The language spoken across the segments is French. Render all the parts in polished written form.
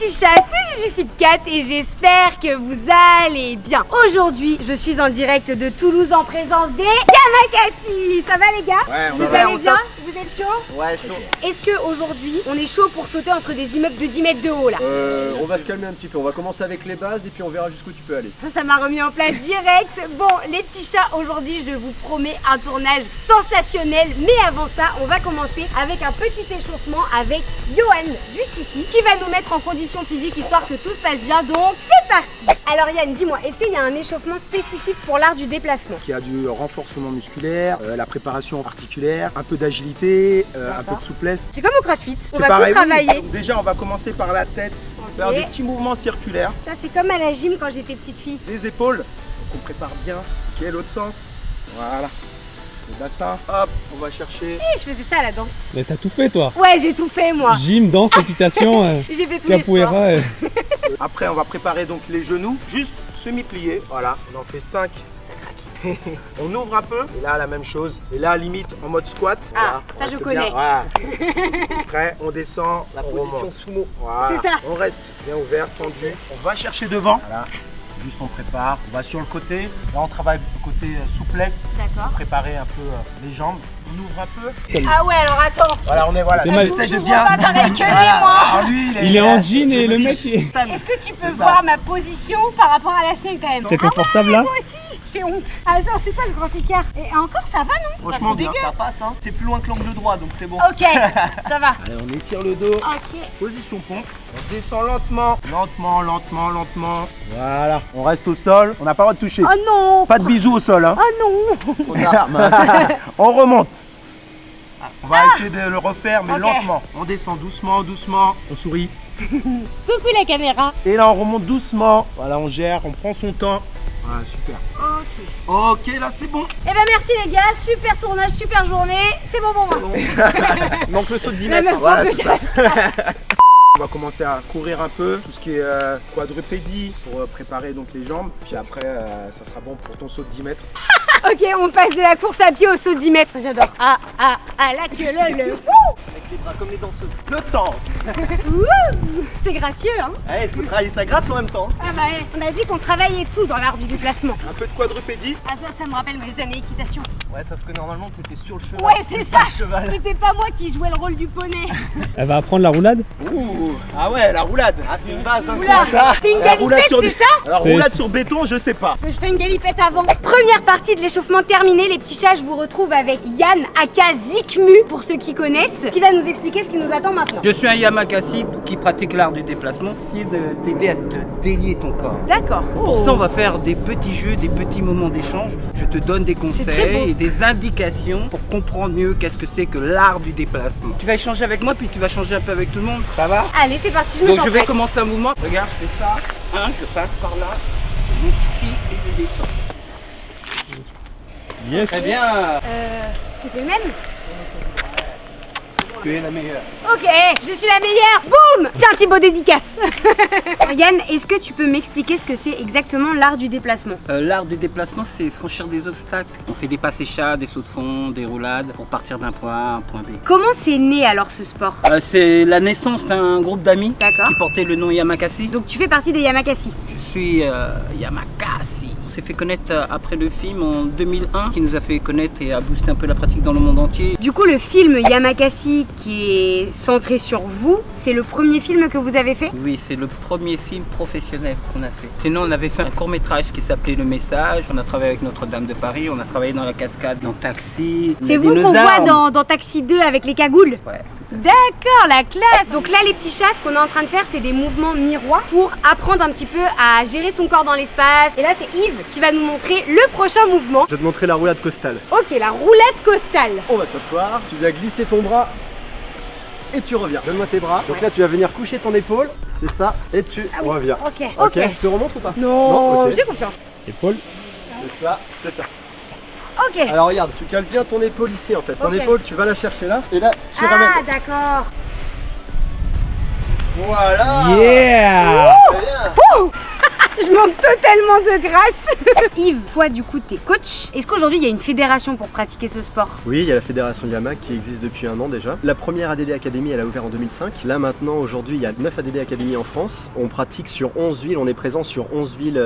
petits chats, c'est Juju Fitcat et j'espère que vous allez bien. Aujourd'hui, je suis en direct de Toulouse en présence des Yamakasi. Ça va les gars? Ouais, vous allez bien? Vous êtes chaud? Ouais, chaud. Est-ce que aujourd'hui, on est chaud pour sauter entre des immeubles de 10 mètres de haut là? On va se calmer un petit peu, on va commencer avec les bases et puis on verra jusqu'où tu peux aller. Ça m'a remis en place direct. Bon, les petits chats, aujourd'hui, je vous promets un tournage sensationnel. Mais avant ça, on va commencer avec un petit échauffement avec Johan, juste ici, qui va nous mettre en condition physique histoire que tout se passe bien. Donc, c'est parti. Alors Yann, dis-moi, est-ce qu'il y a un échauffement spécifique pour l'art du déplacement? Il y a du renforcement musculaire, la préparation articulaire, un peu d'agilité, un peu de souplesse. C'est comme au CrossFit, on C'est va pareil, tout travailler. oui. Donc déjà, on va commencer par la tête, faire des petits mouvements circulaires. Ça, c'est comme à la gym quand j'étais petite fille. Les épaules, on prépare bien. Ok, l'autre sens. Voilà. Le bassin, hop, on va chercher. Je faisais ça à la danse. Mais t'as tout fait toi. Ouais, j'ai tout fait moi. Gym, danse, équitation, J'ai fait tous les sports. capoeira. Après, on va préparer donc les genoux, juste semi-pliés. Voilà, on en fait 5. Ça craque. On ouvre un peu, et là la même chose. Et là, limite en mode squat. Ah, voilà, ça, on je reste connais. bien, voilà. Après, on descend, la position sumo. Voilà. C'est ça. On reste bien ouvert, tendu. On va chercher devant. Voilà. Juste on prépare, on va sur le côté. Là, on travaille le côté souplesse. D'accord. Préparer un peu les jambes. On ouvre un peu. Ah ouais, alors attends. Voilà, on est voilà. C'est mal. J'essaie de J'ouvre bien. pas pareil que lui, Voilà. moi. Alors, lui, Il est en jean et le mec est... Est-ce que tu peux C'est ça. voir ma position par rapport à la sienne quand même? T'es confortable là? Toi aussi? J'ai honte. Attends, c'est quoi ce grand écart? Et encore, ça va non? Franchement, Pas trop bien. dégueu. Ça passe, hein. C'est plus loin que l'angle droit, donc c'est bon. Ok, ça va. Allez, on étire le dos. Ok. Position pompe. On descend lentement. Lentement, lentement, lentement. Voilà. On reste au sol. On n'a pas le droit de toucher. Oh non. Pas de bisous au sol, hein. Oh non. On remonte. On va essayer de le refaire, mais Ok. lentement. On descend doucement, doucement. On sourit. Coucou la caméra. Et là, on remonte doucement. Voilà, on gère, on prend son temps. Voilà, super. Ok. Ok, là, c'est bon. Eh ben merci les gars, super tournage, super journée. C'est bon pour moi. Il manque le saut de 10 La mètres. meuf Voilà, manque c'est ça. On va commencer à courir un peu, tout ce qui est quadrupédie pour préparer donc les jambes. Puis après, ça sera bon pour ton saut de 10 mètres. Ok, on passe de la course à pied au saut de 10 mètres. J'adore. Ah, la queue le. Avec les bras comme les danseuses. L'autre sens. Wouh. C'est gracieux, hein. Il faut travailler sa grâce en même temps. Ah bah on a dit qu'on travaillait tout dans l'art du déplacement. Un peu de quadrupédie. Ah ça me rappelle mes années équitation. Ouais, sauf que normalement, t'étais sur le cheval. Ouais, c'est ça. Le cheval. C'était pas moi qui jouais le rôle du poney. Elle va apprendre la roulade? Ouh, ah ouais, la roulade. Ah, c'est une base, hein. Oula, Ça. c'est une La roulade galipette, sur c'est des- ça? Alors, C'est- roulade sur béton, je sais pas. Je ferai une galipette avant. Première partie de l'échauffement terminée, les petits chats, je vous retrouve avec Yann aka Zikmu, pour ceux qui connaissent, qui va nous expliquer ce qui nous attend maintenant. Je suis un Yamakasi qui pratique l'art du déplacement, qui est de t'aider à te délier ton corps. D'accord. Pour ça, on va faire des petits jeux, des petits moments d'échange. Je te donne des très beau. conseils et des indications pour comprendre mieux qu'est-ce que c'est que l'art du déplacement. Tu vas échanger avec moi, puis tu vas changer un peu avec tout le monde. Ça va? Allez, c'est parti, je me Donc sens je vais prête. commencer un mouvement. Regarde, je fais ça. Je passe par là. Je monte ici et je descends. Yes. Très bien. C'était le même? Tu es la meilleure. Ok, je suis la meilleure. Boum. Tiens, Thibaut, dédicace. Yann, est-ce que tu peux m'expliquer ce que c'est exactement l'art du déplacement? L'art du déplacement, c'est franchir des obstacles. On fait des passés chats, des sauts de fond, des roulades pour partir d'un point A à un point B. Comment c'est né alors ce sport? C'est la naissance d'un groupe d'amis D'accord. qui portait le nom Yamakasi. Donc tu fais partie des Yamakasi. Je suis Yamakasi. On s'est fait connaître après le film en 2001 qui nous a fait connaître et a boosté un peu la pratique dans le monde entier. Du coup, le film Yamakasi qui est centré sur vous, c'est le premier film que vous avez fait? Oui, c'est le premier film professionnel qu'on a fait. Sinon, on avait fait un court-métrage qui s'appelait Le Message. On a travaillé avec Notre-Dame de Paris, on a travaillé dans la cascade, dans Taxi. C'est les vous qu'on dinosaures. voit dans Taxi 2 avec les cagoules? Ouais. D'accord, la classe. Donc là, les petits chats, ce qu'on est en train de faire, c'est des mouvements miroirs pour apprendre un petit peu à gérer son corps dans l'espace. Et là, c'est Yves qui va nous montrer le prochain mouvement. Je vais te montrer la roulade costale. Ok, la roulette costale. On va s'asseoir, tu viens glisser ton bras et tu reviens. Donne-moi tes bras. Donc là, tu vas venir coucher ton épaule, c'est ça, et tu reviens. Ok, Ok, ok. je te remonte ou pas? Non, ok. j'ai confiance. Épaule. C'est ça, c'est ça. Ok. Alors regarde, tu cales bien ton épaule ici en fait. Ton Ok. épaule, tu vas la chercher là, et là, tu Ah, ramènes. d'accord. Voilà. Yeah. Très bien. Je manque totalement de grâce. Yves, toi du coup t'es coach. Est-ce qu'aujourd'hui il y a une fédération pour pratiquer ce sport? Oui, il y a la fédération Yama qui existe depuis 1 an déjà. La première ADD Academy, elle a ouvert en 2005. Là maintenant, aujourd'hui, il y a 9 ADD Academy en France. On pratique sur 11 villes, on est présent sur 11 villes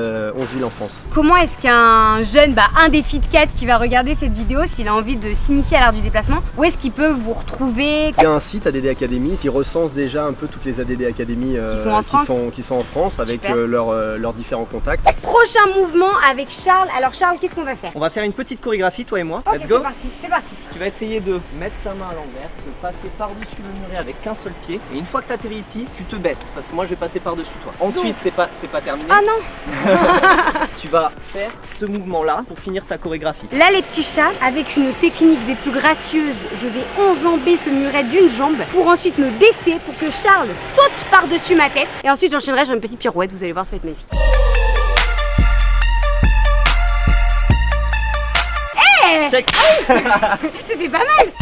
en France. Comment est-ce qu'un jeune, un des Fit 4 qui va regarder cette vidéo, s'il a envie de s'initier à l'art du déplacement, où est-ce qu'il peut vous retrouver? Il y a un site ADD Academy qui recense déjà un peu toutes les ADD Academy qui sont en France avec leurs différents contacts. Prochain mouvement avec Charles. Alors Charles, qu'est-ce qu'on va faire? On va faire une petite chorégraphie, toi et moi. Ok, Let's go. c'est parti. Tu vas essayer de mettre ta main à l'envers, de passer par-dessus le muret avec qu'un seul pied. Et une fois que tu atterris ici, tu te baisses parce que moi je vais passer par-dessus toi. Ensuite, c'est pas terminé. Ah non. Tu vas faire ce mouvement-là pour finir ta chorégraphie. Là les petits chats, avec une technique des plus gracieuses, je vais enjamber ce muret d'une jambe pour ensuite me baisser pour que Charles saute par-dessus ma tête. Et ensuite j'enchaînerai sur une petite pirouette, vous allez voir, ça va être magnifique. Check. C'était pas mal.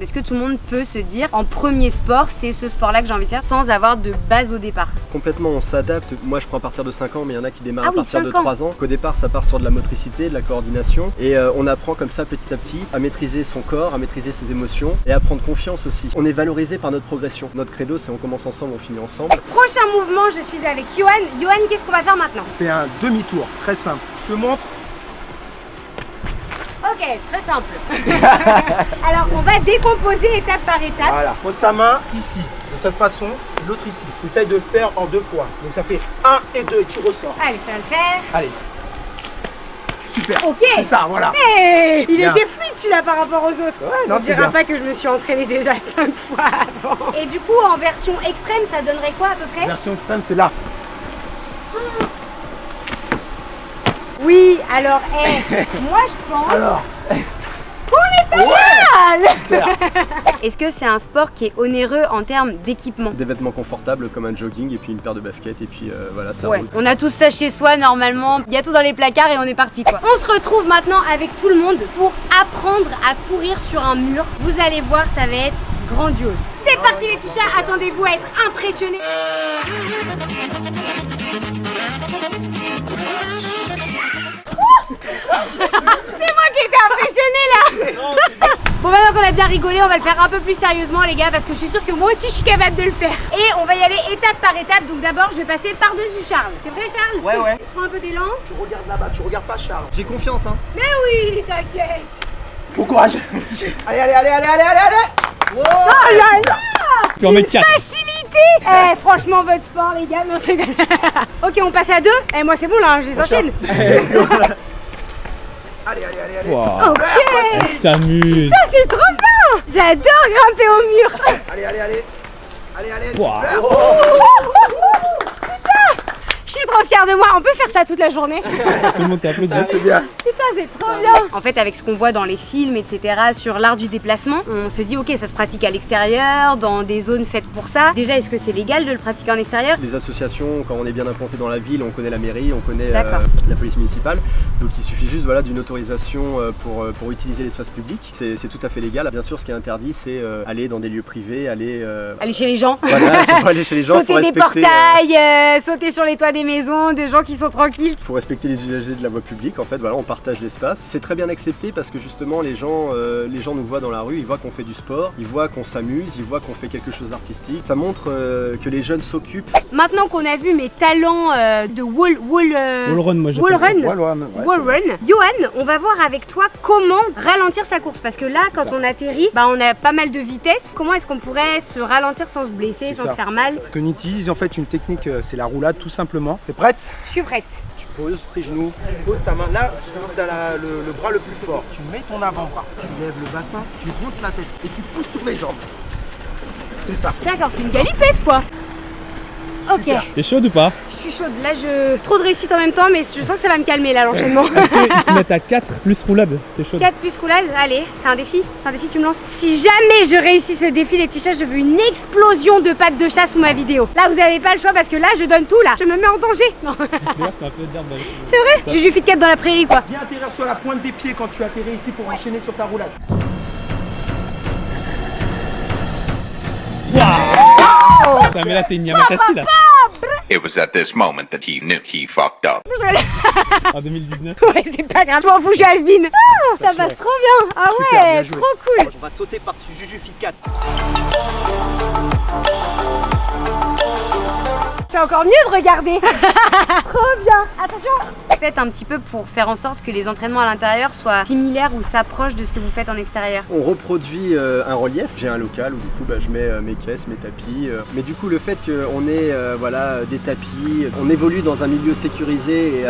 Est-ce que tout le monde peut se dire en premier sport, c'est ce sport-là que j'ai envie de faire sans avoir de base au départ? Complètement, on s'adapte. Moi je prends à partir de 5 ans, mais il y en a qui démarrent Ah à oui, partir de 5 ans. 3 ans. Au départ, ça part sur de la motricité, de la coordination. Et on apprend comme ça petit à petit à maîtriser son corps, à maîtriser ses émotions et à prendre confiance aussi. On est valorisé par notre progression. Notre credo, c'est on commence ensemble, on finit ensemble. Prochain mouvement, je suis avec Johan. Johan, qu'est-ce qu'on va faire maintenant? C'est un demi-tour, très simple. Je te montre. Ok, très simple. Alors, on va décomposer étape par étape. Voilà, pose ta main ici, de cette façon, l'autre ici. Essaye de faire en 2 fois. Donc ça fait 1 et 2 et tu ressors. Allez, ça va le faire. Allez. Super. Ok. C'est ça, voilà. Hey, il Bien. était fluide celui-là par rapport aux autres. Ouais, non, On c'est dira bien. pas que je me suis entraînée déjà 5 fois avant. Et du coup, en version extrême, ça donnerait quoi à peu près? Version extrême, c'est là. Oui, alors, moi je pense Alors, qu'on est pas mal. super. Est-ce que c'est un sport qui est onéreux en termes d'équipement? Des vêtements confortables comme un jogging et puis une paire de baskets et puis voilà, ça Ouais, roule. on a tout ça chez soi normalement, il y a tout dans les placards et on est parti quoi. On se retrouve maintenant avec tout le monde pour apprendre à courir sur un mur. Vous allez voir, ça va être grandiose. C'est parti les petits chats, attendez-vous à être impressionnés. C'est moi qui étais impressionnée là. Bon, maintenant qu'on a bien rigolé, on va le faire un peu plus sérieusement les gars, parce que je suis sûre que moi aussi je suis capable de le faire. Et on va y aller étape par étape. Donc d'abord je vais passer par-dessus Charles. T'es prêt Charles? Ouais. Je prends un peu d'élan. Tu regardes là-bas, tu regardes pas Charles. J'ai confiance, hein. Mais oui, t'inquiète. Bon courage. Allez, allez, allez, allez, allez, allez, allez. Oh là là, Tu en mets 4. facilité. Franchement votre sport les gars, non je rigole. Ok, on passe à 2. Moi c'est bon là, je les enchaîne. Allez, allez, allez, allez. Wow. Ok. Il s'amuse. Ça c'est trop bien. J'adore grimper au mur. Allez, allez, allez. Allez, allez, Wow. super. Je suis trop fière de moi, on peut faire ça toute la journée. Tout le monde t'applaudit. Ah, c'est bien. Putain, c'est trop bien. En fait, avec ce qu'on voit dans les films, etc., sur l'art du déplacement, on se dit, ok, ça se pratique à l'extérieur, dans des zones faites pour ça. Déjà, est-ce que c'est légal de le pratiquer en extérieur? Les associations, quand on est bien implanté dans la ville, on connaît la mairie, on connaît D'accord. la police municipale. Donc il suffit juste d'une autorisation pour utiliser l'espace public. C'est tout à fait légal. Bien sûr, ce qui est interdit, c'est aller dans des lieux privés, aller chez les gens. voilà, faut pas aller chez les gens. Sauter faut des respecter, portails, sauter sur les toits des maisons, des gens qui sont tranquilles. faut respecter les usagers de la voie publique. En fait, voilà, on partage l'espace. C'est très bien accepté parce que justement, les gens nous voient dans la rue, ils voient qu'on fait du sport, ils voient qu'on s'amuse, ils voient qu'on fait quelque chose d'artistique. Ça montre que les jeunes s'occupent. Maintenant qu'on a vu mes talents de wall Wallrun, moi j'ai wall fait ça. run, Ouais, wall run. Johan, on va voir avec toi comment ralentir sa course parce que là, quand on atterrit, on a pas mal de vitesse. Comment est-ce qu'on pourrait se ralentir sans se blesser, C'est sans ça. se faire mal? qu'on utilise en fait une technique, c'est la roulade tout simplement. T'es prête? Je suis prête. Tu poses tes genoux, tu poses ta main là, tu as le bras le plus fort. Tu mets ton avant-bras, tu lèves le bassin, tu montes la tête et tu pousses sur les jambes. C'est ça. D'accord, c'est une galipette quoi. Ok, Super. T'es chaude ou pas? je suis chaude. Là, trop de réussite en même temps, mais je sens que ça va me calmer là l'enchaînement. Ils se mettent à 4 plus roulade. T'es chaude. 4 plus roulade, allez, c'est un défi que tu me lances. Si jamais je réussis ce défi les petits chats, je veux une explosion de pattes de chat sous ma vidéo. Là vous avez pas le choix parce que là je donne tout là, je me mets en danger. Non. D'ailleurs, t'as un peu d'herbe. C'est vrai, j'ai juste fit 4 dans la prairie quoi. Viens atterrir sur la pointe des pieds quand tu atterris ici pour enchaîner sur ta roulade. Putain, mais là, t'es une Yamakasi, là. It was at this moment that he knew he fucked up. En 2019. Ouais, c'est pas grave, je m'en fous, je suis has-been. Ah, ça passe trop bien. Ah Super, ouais, bien joué. trop cool. On va sauter par-dessus Juju Fit 4. C'est encore mieux de regarder. Trop bien. Attention. Faites un petit peu pour faire en sorte que les entraînements à l'intérieur soient similaires ou s'approchent de ce que vous faites en extérieur. On reproduit un relief. J'ai un local où du coup je mets mes caisses, mes tapis. Mais du coup le fait qu'on ait voilà, des tapis, on évolue dans un milieu sécurisé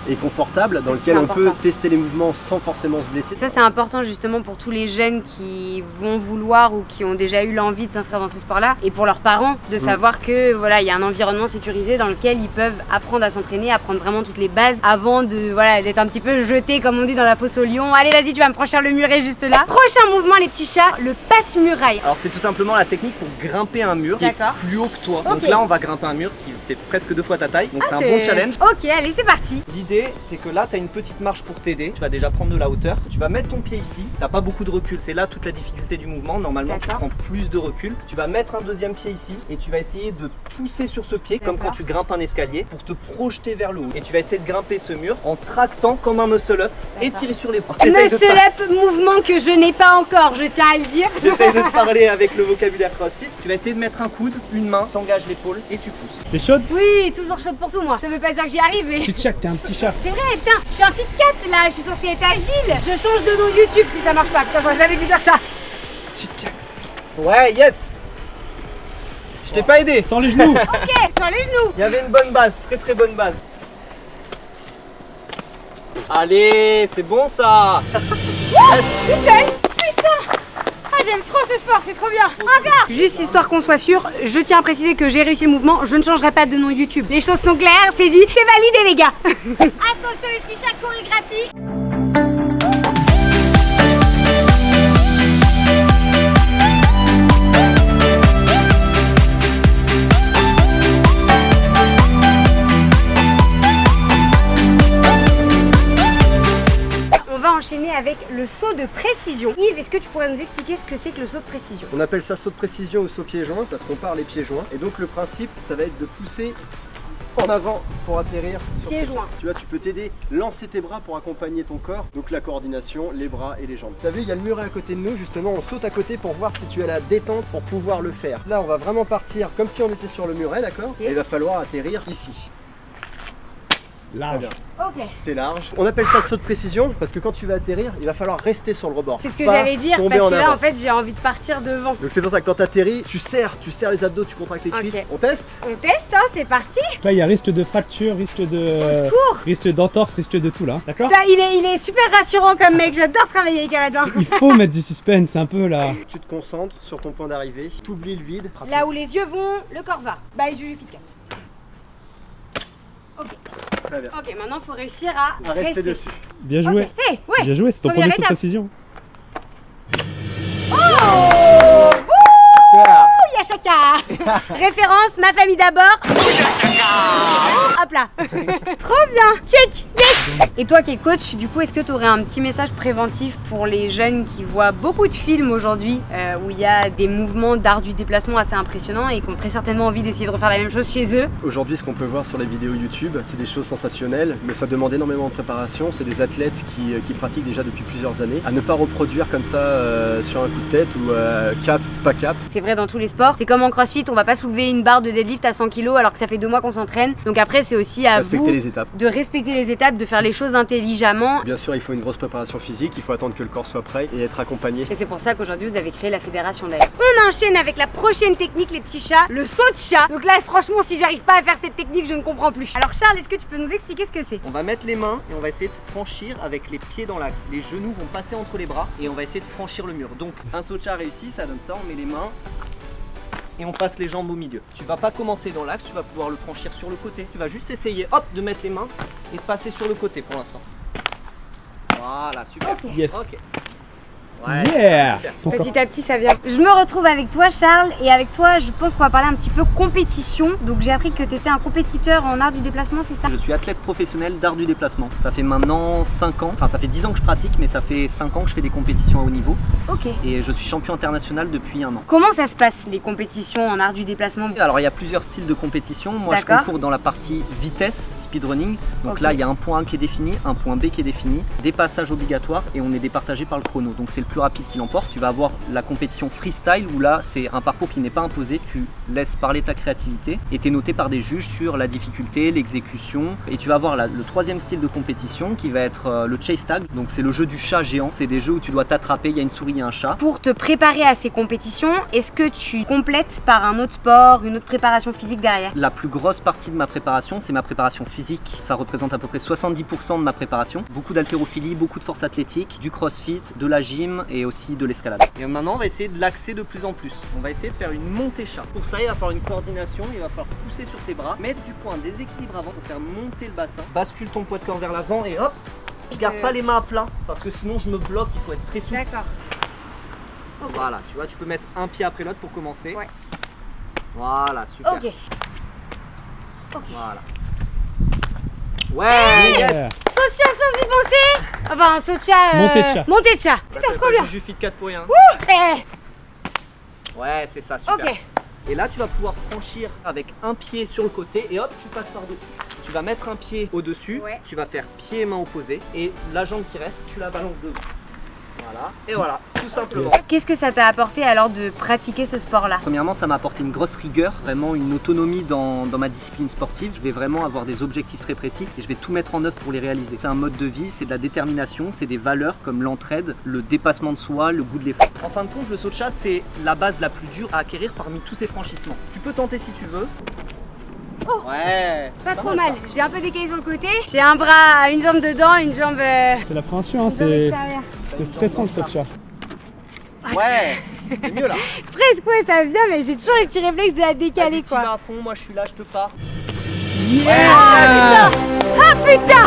et confortable dans lequel on peut tester les mouvements sans forcément se blesser. Ça c'est important justement pour tous les jeunes qui vont vouloir ou qui ont déjà eu l'envie de s'inscrire dans ce sport-là et pour leurs parents de savoir que voilà, il y a un environnement sécurisé dans lequel ils peuvent apprendre à s'entraîner, apprendre vraiment toutes les bases avant de voilà, d'être un petit peu jeté comme on dit dans la fosse au lion. Allez vas-y, tu vas me franchir le muret juste là. Prochain mouvement les petits chats, le passe-muraille. Alors c'est tout simplement la technique pour grimper un mur qui est plus haut que toi. Donc là on va grimper un mur qui fait presque 2 fois ta taille. Donc c'est un bon challenge. Ok, allez c'est parti. L'idée c'est que là tu as une petite marche pour t'aider. Tu vas déjà prendre de la hauteur. Tu vas mettre ton pied ici. T'as pas beaucoup de recul. C'est là toute la difficulté du mouvement. Normalement tu prends plus de recul. Tu vas mettre un deuxième pied ici et tu vas essayer de pousser sur ce pied comme quand tu grimpes un escalier pour te projeter vers le haut. Et tu vas essayer de grimper ce mur en tractant comme un muscle-up et tirer sur les bras. Muscle-up, mouvement que je n'ai pas encore, je tiens à le dire. J'essaye de te parler avec le vocabulaire CrossFit. Tu vas essayer de mettre un coude, une main, t'engages l'épaule et tu pousses. T'es chaude? Oui, toujours chaude pour tout moi. Ça veut pas dire que j'y arrive mais... Tu tchac, t'es un petit chat. C'est vrai, putain, je suis un fit 4 là, je suis censée être agile. Je change de nom YouTube si ça marche pas. Putain, j'aurais jamais dû dire ça. Ouais, yes. Je t'ai pas aidé. Sans les genoux. Ok, sur les genoux. Il y avait une bonne base, très bonne base. Allez, c'est bon ça. Putain. Ah, j'aime trop ce sport, c'est trop bien. Encore. Juste histoire qu'on soit sûr, je tiens à préciser que j'ai réussi le mouvement, je ne changerai pas de nom YouTube. Les choses sont claires, c'est dit, c'est validé les gars. Attention les petits chats, chorégraphie. Enchaîner avec le saut de précision. Yves, est-ce que tu pourrais nous expliquer ce que c'est que le saut de précision? On appelle ça saut de précision ou saut pieds joints parce qu'on part les pieds joints. Et donc le principe, ça va être de pousser en avant pour atterrir sur pieds ses joints. Tu vois, tu peux t'aider, lancer tes bras pour accompagner ton corps. Donc la coordination, les bras et les jambes. T'as vu, il y a le muret à côté de nous, justement, on saute à côté pour voir si tu as la détente pour pouvoir le faire. Là, on va vraiment partir comme si on était sur le muret, d'accord? Et il va falloir atterrir ici. Large. Ok. T'es large. On appelle ça saut de précision parce que quand tu vas atterrir, il va falloir rester sur le rebord. C'est ce que j'allais dire tomber parce que là avant. en fait j'ai envie de partir devant. Donc c'est pour ça que quand t'atterris, tu serres les abdos, tu contractes les cuisses. On teste? On teste, hein, c'est parti. Là, il y a risque de fracture, risque de. Au secours. Risque d'entorse, risque de tout là. D'accord? Là, il est super rassurant comme mec, j'adore travailler avec Aladin. Il faut mettre du suspense un peu là. Tu te concentres sur ton point d'arrivée, t'oublies le vide. Là où les yeux vont, le corps va. Bye Juju Fit 4. Ok. Très bien. Ok, maintenant il faut réussir à rester dessus. Bien joué. Okay. Hey, ouais. Bien joué, c'est ton Première premier saut de étape. précision. Oh, Yachaka. Référence, ma famille d'abord. Hop là. Trop bien. Check. Yes. Et toi qui es coach, du coup, est-ce que tu aurais un petit message préventif pour les jeunes qui voient beaucoup de films aujourd'hui où il y a des mouvements d'art du déplacement assez impressionnants et qui ont très certainement envie d'essayer de refaire la même chose chez eux? Aujourd'hui, ce qu'on peut voir sur les vidéos YouTube, c'est des choses sensationnelles, mais ça demande énormément de préparation. C'est des athlètes qui pratiquent déjà depuis plusieurs années. À ne pas reproduire comme ça sur un coup de tête ou cap, pas cap. C'est vrai dans tous les sports. C'est comme en CrossFit, on va pas soulever une barre de deadlift à 100 kg alors que ça fait 2 mois qu'on s'entraîne. Donc après, c'est aussi à vous les étapes. de respecter les étapes, de faire les choses intelligemment. Bien sûr, il faut une grosse préparation physique, il faut attendre que le corps soit prêt et être accompagné. Et c'est pour ça qu'aujourd'hui, vous avez créé la fédération d'ailleurs. On enchaîne avec la prochaine technique, les petits chats, le saut de chat. Donc là, franchement, si j'arrive pas à faire cette technique, je ne comprends plus. Alors Charles, est-ce que tu peux nous expliquer ce que c'est? On va mettre les mains et on va essayer de franchir avec les pieds dans l'axe. Les genoux vont passer entre les bras et on va essayer de franchir le mur. Donc un saut de chat réussi, ça donne ça, on met les mains et on passe les jambes au milieu. Tu vas pas commencer dans l'axe, tu vas pouvoir le franchir sur le côté. Tu vas juste essayer, hop, de mettre les mains et de passer sur le côté pour l'instant. Voilà, super. Ok. Yes. Ok. Ouais, Yeah. super. Petit à petit, ça vient. Je me retrouve avec toi, Charles, et avec toi, je pense qu'on va parler un petit peu compétition. Donc, j'ai appris que tu étais un compétiteur en art du déplacement, c'est ça? Je suis athlète professionnel d'art du déplacement. Ça fait maintenant 5 ans, enfin ça fait 10 ans que je pratique, mais ça fait 5 ans que je fais des compétitions à haut niveau. Ok. Et je suis champion international depuis 1 an. Comment ça se passe, les compétitions en art du déplacement? Alors il y a plusieurs styles de compétition. Moi je D'accord. concours dans la partie vitesse, speedrunning. Donc Ok. là il y a un point A qui est défini, un point B qui est défini, des passages obligatoires et on est départagé par le chrono. Donc c'est le plus rapide qui l'emporte. Tu vas avoir la compétition freestyle où là c'est un parcours qui n'est pas imposé, tu laisses parler ta créativité et tu es noté par des juges sur la difficulté, l'exécution. Et tu vas avoir le troisième style de compétition qui va être le chase tag. Donc c'est le jeu du chat géant. C'est des jeux où tu dois t'attraper, il y a une souris et un chat. Pour te préparer à ces compétitions, est-ce que tu complètes par un autre sport, une autre préparation physique derrière? La plus grosse partie de ma préparation, c'est ma préparation physique. Ça représente à peu près 70% de ma préparation. Beaucoup d'haltérophilie, beaucoup de force athlétique, du crossfit, de la gym et aussi de l'escalade. Et maintenant, on va essayer de l'axer de plus en plus. On va essayer de faire une montée chat. Pour ça, il va falloir une coordination, il va falloir pousser sur tes bras, mettre du poing, déséquilibre avant pour faire monter le bassin. Bascule ton poids de corps vers l'avant et hop! Je garde pas les mains à plat parce que sinon je me bloque, il faut être très souple. D'accord. Voilà, tu vois, tu peux mettre un pied après l'autre pour commencer. Ouais. Voilà, super. Ok. Voilà. Ouais, yes! Yeah. Saut-chat sans y penser. Enfin, un saut-chat. Montée de chat. Montée de chat. Putain, trop bien. Juju Fit 4 pour rien. Eh, Ouais, c'est ça, super. ok. Et là, tu vas pouvoir franchir avec un pied sur le côté et hop, tu passes par-dessus. Tu vas mettre un pied au-dessus, Ouais. tu vas faire pied et main opposés et la jambe qui reste, tu la balances devant. Voilà, et voilà, tout simplement. Qu'est-ce que ça t'a apporté alors de pratiquer ce sport-là? Premièrement, ça m'a apporté une grosse rigueur, vraiment une autonomie dans ma discipline sportive. Je vais vraiment avoir des objectifs très précis et je vais tout mettre en œuvre pour les réaliser. C'est un mode de vie, c'est de la détermination, c'est des valeurs comme l'entraide, le dépassement de soi, le goût de l'effort. En fin de compte, le saut de chat, c'est la base la plus dure à acquérir parmi tous ces franchissements. Tu peux tenter si tu veux. Oh. Ouais. Pas trop mal. J'ai un peu décalé sur le côté. J'ai un bras, une jambe dedans, une jambe C'est l'appréhension, hein, de c'est l'extérieur. stressant le saut de chat. Ouais, c'est mieux là. Presque, ouais, ça vient, mais j'ai toujours les petits réflexes de la décaler, Vas-y, t'y quoi. vas à fond, moi je suis là, je te pars. Ah putain!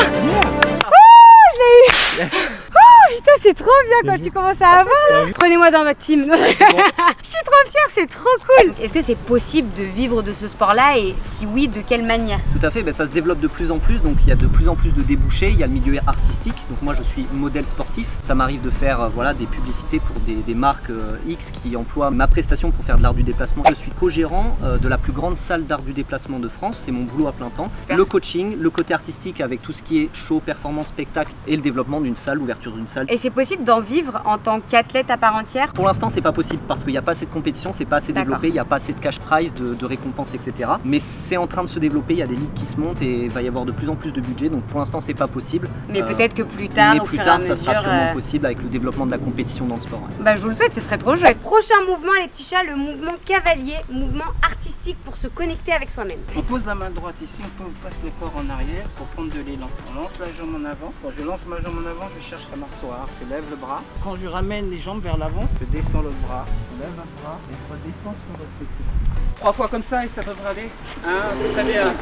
Oh, je l'ai eu! Oh putain, c'est trop bien quand tu commences à avoir. Prenez-moi dans votre team. Je suis trop fière, c'est trop cool. Est-ce que c'est possible de vivre de ce sport-là et si oui, de quelle manière? Tout à fait, ben ça se développe de plus en plus, donc il y a de plus en plus de débouchés, il y a le milieu artistique, donc moi je suis modèle sportif, ça m'arrive de faire voilà, des publicités pour des marques X qui emploient ma prestation pour faire de l'art du déplacement. Je suis co-gérant de la plus grande salle d'art du déplacement de France, c'est mon boulot à plein temps. Super. Le coaching, le côté artistique avec tout ce qui est show, performance, spectacle et le développement d'une salle, l'ouverture d'une salle. Et c'est possible d'en vivre en tant qu'athlète à part entière? Pour l'instant, c'est pas possible parce qu'il n'y a pas assez de compétition, c'est pas assez D'accord. développé, il n'y a pas assez de cash prize, de récompenses, etc. Mais c'est en train de se développer, il y a des ligues qui se montent et il va y avoir de plus en plus de budget. Donc pour l'instant, c'est pas possible. Mais peut-être que plus tard, mais au plus fur et à tard, ça mesure. sera sûrement possible avec le développement de la compétition dans le sport. Ouais. Bah je vous le souhaite, ce serait trop chouette. Prochain mouvement les petits chats, le mouvement cavalier, mouvement artistique pour se connecter avec soi-même. On pose la main droite ici, on passe le corps en arrière pour prendre de l'élan. On lance la jambe en avant. Quand je lance ma jambe en avant, je cherche la marsoire. Je lève le bras. Quand je ramène les jambes vers l'avant, je descends l'autre bras. Je lève un bras et je redescends sur l'autre côté. 3 fois comme ça et ça devrait aller. C'est très bien.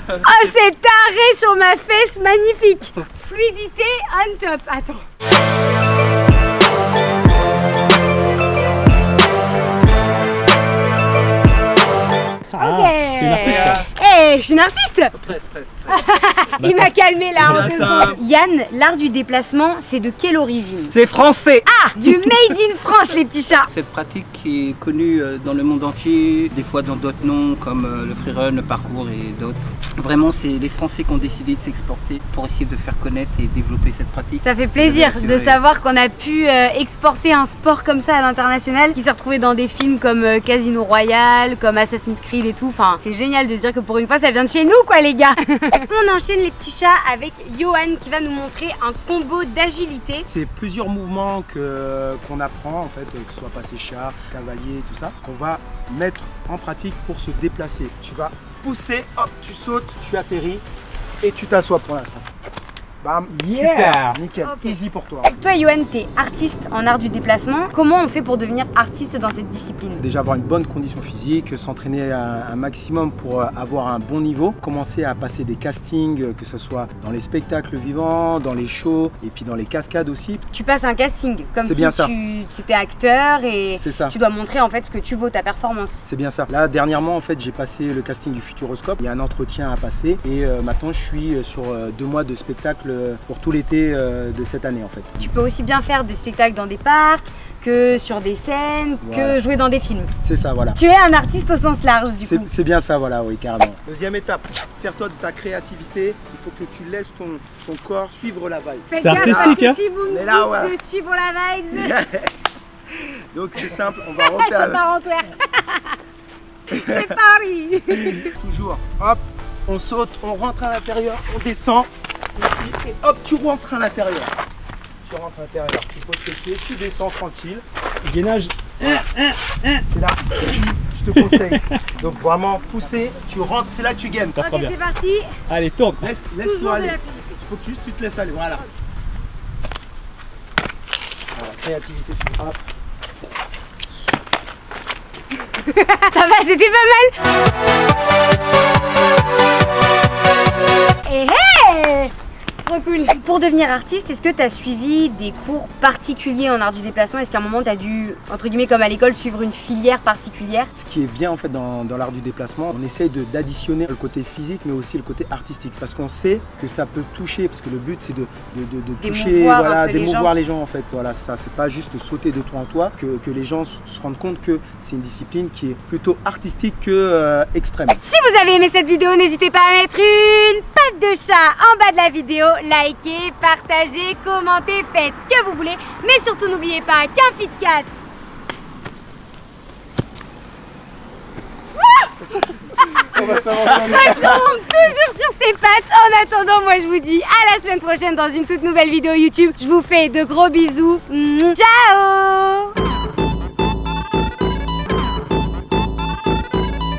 Oh cet arrêt sur ma fesse, magnifique. Fluidité on top. Attends. Ah, Ok. t'es une artiste, quoi. Eh, je suis une artiste. Presque. Il m'a calmé là en 2 Attends. secondes. Yann, l'art du déplacement, c'est de quelle origine? C'est français. Ah, du made in France les petits chats. Cette pratique qui est connue dans le monde entier, des fois dans d'autres noms comme le freerun, le parcours et d'autres. Vraiment, c'est les Français qui ont décidé de s'exporter pour essayer de faire connaître et développer cette pratique. Ça fait plaisir C'est de vrai. savoir qu'on a pu exporter un sport comme ça à l'international qui s'est retrouvé dans des films comme Casino Royale, comme Assassin's Creed et tout. Enfin, c'est génial de se dire que pour une fois ça vient de chez nous quoi les gars. On enchaîne les petits chats avec Johan qui va nous montrer un combo d'agilité. C'est plusieurs mouvements qu'on apprend en fait, que ce soit passé chat, cavalier, tout ça, qu'on va mettre en pratique pour se déplacer. Tu vas pousser, hop, tu sautes, tu atterris et tu t'assois pour l'instant. Bam, Yeah. super, nickel, Ok. easy pour toi. Toi, Yoann, t'es artiste en art du déplacement. Comment on fait pour devenir artiste dans cette discipline? Déjà avoir une bonne condition physique, s'entraîner un maximum pour avoir un bon niveau, commencer à passer des castings, que ce soit dans les spectacles vivants, dans les shows et puis dans les cascades aussi. Tu passes un casting, comme C'est si bien ça. tu étais acteur et C'est ça. tu dois montrer en fait ce que tu vaux, ta performance. C'est bien ça. Là, dernièrement, en fait, j'ai passé le casting du Futuroscope. Il y a un entretien à passer et maintenant, je suis sur 2 mois de spectacle pour tout l'été de cette année, en fait. Tu peux aussi bien faire des spectacles dans des parcs, que sur des scènes, Voilà. que jouer dans des films. C'est ça, voilà. Tu es un artiste au sens large du coup. C'est bien ça, voilà, oui, carrément. Deuxième étape, sers-toi de ta créativité. Il faut que tu laisses ton corps suivre la vibe. Faites C'est gaffe, artistique, parce hein. que si vous me Mais là, dites ouais. de suivre la vibes, Donc, c'est simple, on va refaire ça part en twerk. C'est Paris. toujours. Hop, on saute, on rentre à l'intérieur, on descend. Ici, et hop, tu rentres à l'intérieur. Tu rentres à l'intérieur, tu poses tes pieds, tu descends tranquille. Gainage. C'est là que je te conseille. Donc vraiment pousser, tu rentres, c'est là que tu gagnes. Pas trop Ok, bien. c'est parti. Allez, tourne. Laisse-toi Toujours de aller. la Il faut que juste tu te laisses aller. Voilà. Voilà, créativité. Hop. Ça va, c'était pas mal. Et hey, trop cool. Pour devenir artiste, est-ce que tu as suivi des cours particuliers en art du déplacement? Est-ce qu'à un moment tu as dû, entre guillemets comme à l'école, suivre une filière particulière? Ce qui est bien en fait dans l'art du déplacement, on essaye d'additionner le côté physique mais aussi le côté artistique parce qu'on sait que ça peut toucher, parce que le but c'est de toucher, D'émouvoir un voilà, peu les d'émouvoir les gens en fait. Voilà, ça c'est pas juste sauter de toi en toi, que les gens se rendent compte que c'est une discipline qui est plutôt artistique que extrême. Si vous avez aimé cette vidéo, n'hésitez pas à mettre une patte de chat en bas de la vidéo, likez, partagez, commentez, faites ce que vous voulez, mais surtout n'oubliez pas qu'un Fit Cat On va faire ensemble. tombe toujours sur ses pattes. En attendant, moi je vous dis à la semaine prochaine dans une toute nouvelle vidéo YouTube. Je vous fais de gros bisous. Ciao.